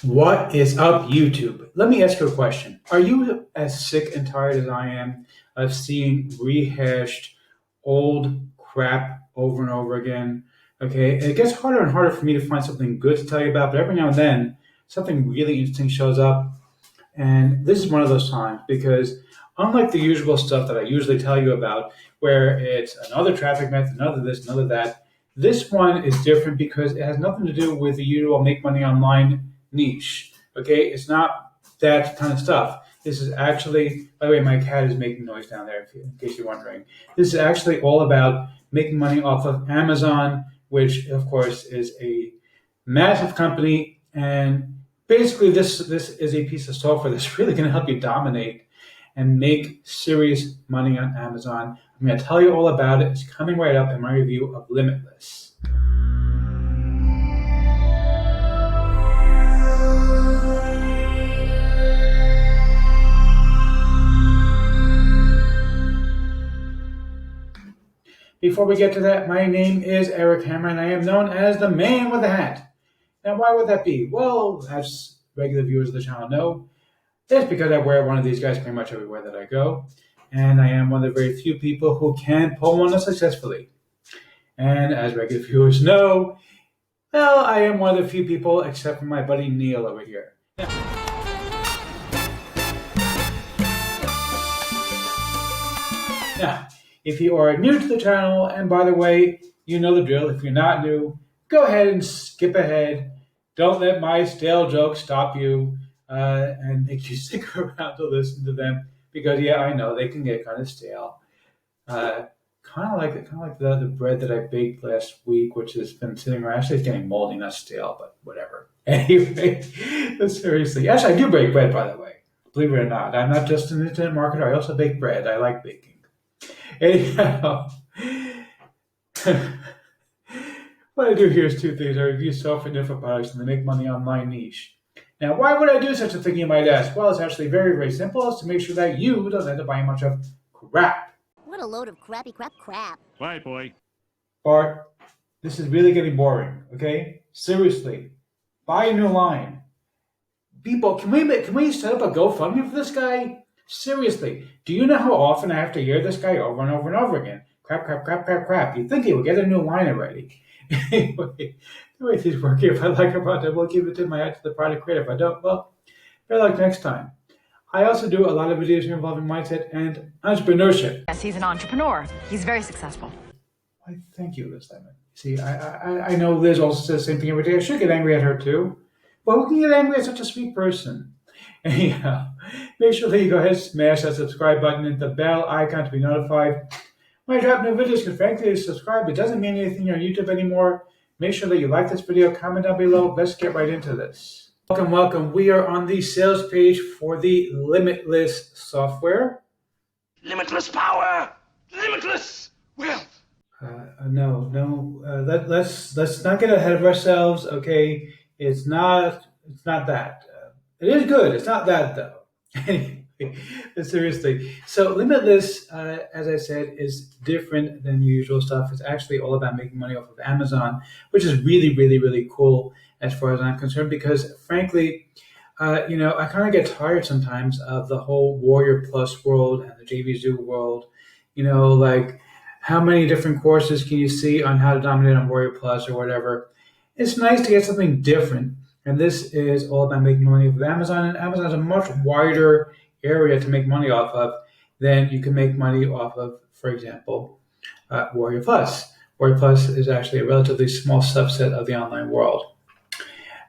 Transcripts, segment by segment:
What is up, YouTube? Let me ask you a question. Are you as sick and tired as I am of seeing rehashed old crap over and over again? Okay, it gets harder and harder for me to find something good to tell you about, but every now and then something really interesting shows up. And this is one of those times because, unlike the usual stuff that I usually tell you about, where it's another traffic method, another this, another that, this one is different because it has nothing to do with the usual make money online niche. Okay, it's not that kind of stuff. This is actually, by the way, my cat is making noise down there, in case you're wondering. This is actually all about making money off of Amazon, which, of course, is a massive company. And basically, this is a piece of software that's really going to help you dominate and make serious money on Amazon. I'm going to tell you all about it. It's coming right up in my review of Limitless. Before we get to that, my name is Eric Hammer, and I am known as the man with the hat. Now, why would that be? Well, as regular viewers of the channel know, it's because I wear one of these guys pretty much everywhere that I go, and I am one of the very few people who can pull one successfully. And as regular viewers know, well, I am one of the few people, except for my buddy Neil over here. Now, if you are new to the channel, and by the way, you know the drill. If you're not new, go ahead and skip ahead. Don't let my stale jokes stop you and make you stick around to listen to them because, yeah, I know they can get kind of stale. Kind of like the bread that I baked last week, which has been sitting around. Actually, it's getting moldy, not stale, but whatever. Anyway, seriously, yes, I do bake bread, by the way. Believe it or not, I'm not just an internet marketer. I also bake bread. I like baking. Anyhow, what I do here is two things. I review software and info products and they make money on my niche. Now, why would I do such a thing, you might ask? Well, it's actually very, very simple. It's to make sure that you don't end up buying much of crap. What a load of crappy crap. Bye, boy. Bart, this is really getting boring, okay? Seriously, buy a new line. People, can we set up a GoFundMe for this guy? Seriously, do you know how often I have to hear this guy over and over and over again? Crap. You'd think he would get a new line already. Anyway, the way these work, if I like a product, we'll give it in my head to the product creator. If I don't, well, better luck next time. I also do a lot of videos involving mindset and entrepreneurship. Yes, he's an entrepreneur. He's very successful. Why, thank you, Liz Lemon. See, I know Liz also says the same thing every day. I should get angry at her too. But who can get angry at such a sweet person? Anyhow, make sure that you go ahead and smash that subscribe button and the bell icon to be notified when I drop new videos, because frankly, subscribe, it doesn't mean anything on YouTube anymore. Make sure that you like this video, comment down below. Let's get right into this. Welcome. We are on the sales page for the Limitless software. Limitless power! Limitless wealth! Let's not get ahead of ourselves. Okay, it's not that. It is good. It's not that though. Anyway, but seriously. So Limitless, as I said, is different than the usual stuff. It's actually all about making money off of Amazon, which is really, really, really cool as far as I'm concerned. Because frankly, I kind of get tired sometimes of the whole Warrior Plus world and the JVZoo world. Like how many different courses can you see on how to dominate on Warrior Plus or whatever? It's nice to get something different. And this is all about making money with Amazon. And Amazon is a much wider area to make money off of than you can make money off of, for example, Warrior Plus. Warrior Plus is actually a relatively small subset of the online world.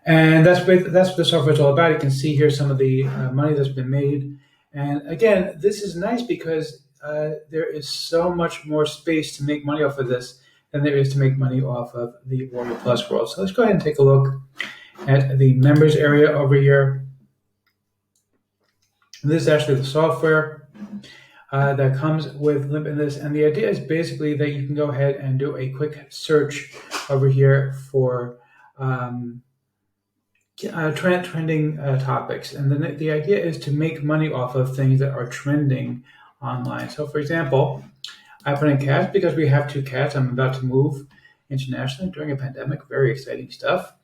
And that's what the software is all about. You can see here some of the money that's been made. And again, this is nice because there is so much more space to make money off of this than there is to make money off of the Warrior Plus world. So let's go ahead and take a look at the members area over here. And this is actually the software that comes with Limitless. And the idea is basically that you can go ahead and do a quick search over here for trending topics. And then the idea is to make money off of things that are trending online. So for example, I put in cats because we have two cats. I'm about to move internationally during a pandemic. Very exciting stuff.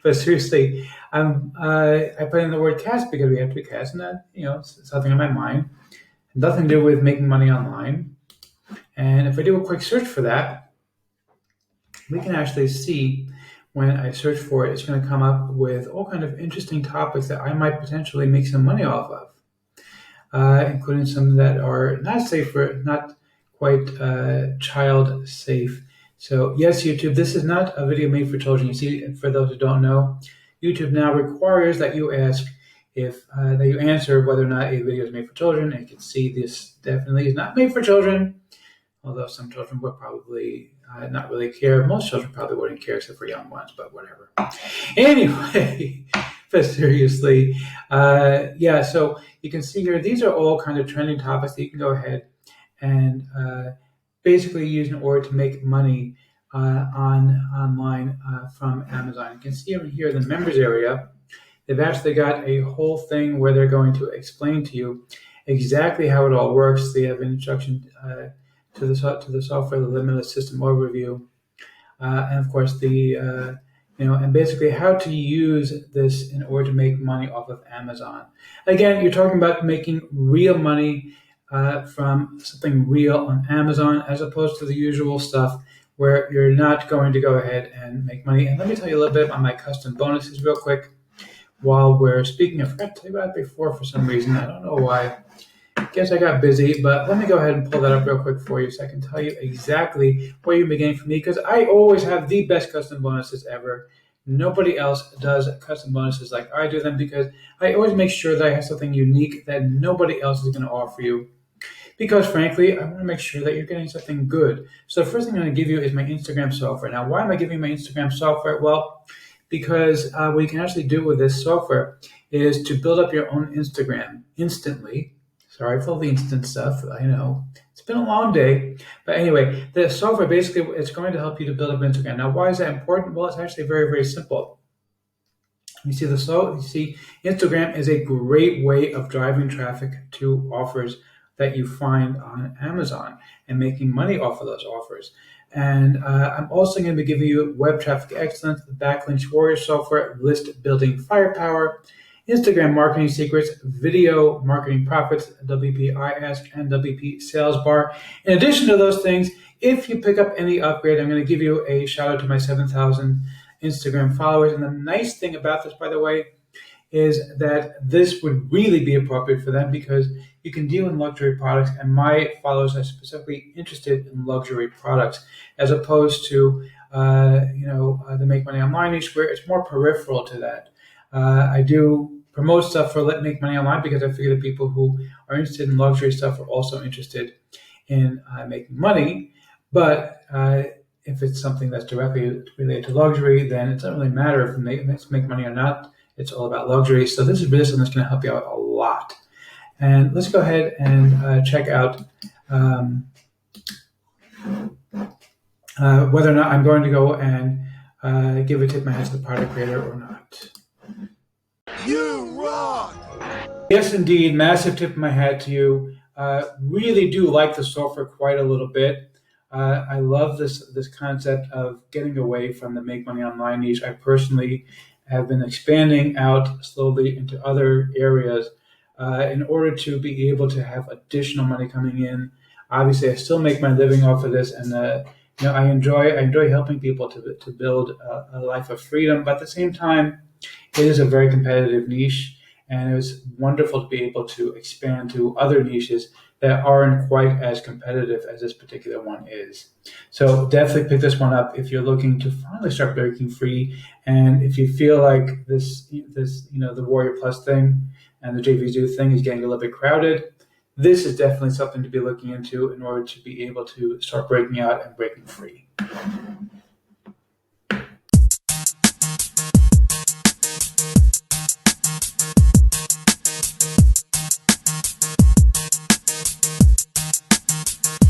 But seriously, I put in the word cats because we have to be cats, and that it's something on my mind. Nothing to do with making money online. And if I do a quick search for that, we can actually see when I search for it, it's going to come up with all kind of interesting topics that I might potentially make some money off of, including some that are not safe for, not quite child safe. So yes, YouTube, this is not a video made for children. You see, for those who don't know, YouTube now requires that you ask if that you answer whether or not a video is made for children. And you can see this definitely is not made for children, although some children would probably not really care. Most children probably wouldn't care except for young ones, but whatever. Anyway, but seriously, yeah, so you can see here, these are all kind of trending topics that you can go ahead and basically use in order to make money online from Amazon. You can see over here in the members area, they've actually got a whole thing where they're going to explain to you exactly how it all works. They have an introduction to the software, the Limitless system overview, and of course the and basically how to use this in order to make money off of Amazon. Again, you're talking about making real money from something real on Amazon, as opposed to the usual stuff where you're not going to go ahead and make money. And let me tell you a little bit about my custom bonuses real quick while we're speaking. I forgot to tell you about it before for some reason. I don't know why. Guess I got busy, but let me go ahead and pull that up real quick for you so I can tell you exactly what you're getting from me, because I always have the best custom bonuses ever. Nobody else does custom bonuses like I do them, because I always make sure that I have something unique that nobody else is going to offer you. Because frankly, I want to make sure that you're getting something good. So the first thing I'm going to give you is my Instagram software. Now, why am I giving you my Instagram software? Well, because what you can actually do with this software is to build up your own Instagram instantly. Sorry for all the instant stuff. I know it's been a long day, but anyway, the software basically it's going to help you to build up Instagram. Now, why is that important? Well, it's actually very, very simple. You see, Instagram is a great way of driving traffic to offers that you find on Amazon and making money off of those offers. And I'm also going to be giving you web traffic excellence, the Backlinks Warrior Software, list building firepower, Instagram marketing secrets, video marketing profits, WP Ask, and WP Sales Bar. In addition to those things, if you pick up any upgrade, I'm going to give you a shout out to my 7,000 Instagram followers. And the nice thing about this, by the way, is that this would really be appropriate for them, because you can deal in luxury products, and my followers are specifically interested in luxury products, as opposed to the Make Money Online niche, where it's more peripheral to that. I do promote stuff for Make Money Online because I figure the people who are interested in luxury stuff are also interested in making money. But if it's something that's directly related to luxury, then it doesn't really matter if it's make money or not. It's all about luxury. So this is really something that's going to help you out a lot. And let's go ahead and check out whether or not I'm going to go and give a tip my hat to the product creator or not. You rock! Yes, indeed. Massive tip of my hat to you. Really do like the software quite a little bit. I love this concept of getting away from the Make Money Online niche. I personally have been expanding out slowly into other areas in order to be able to have additional money coming in. Obviously, I still make my living off of this, and I enjoy helping people to build a life of freedom. But at the same time, it is a very competitive niche, and it was wonderful to be able to expand to other niches that aren't quite as competitive as this particular one is. So definitely pick this one up if you're looking to finally start breaking free, and if you feel like this the Warrior Plus thing and the JVZoo thing is getting a little bit crowded. This is definitely something to be looking into in order to be able to start breaking out and breaking free.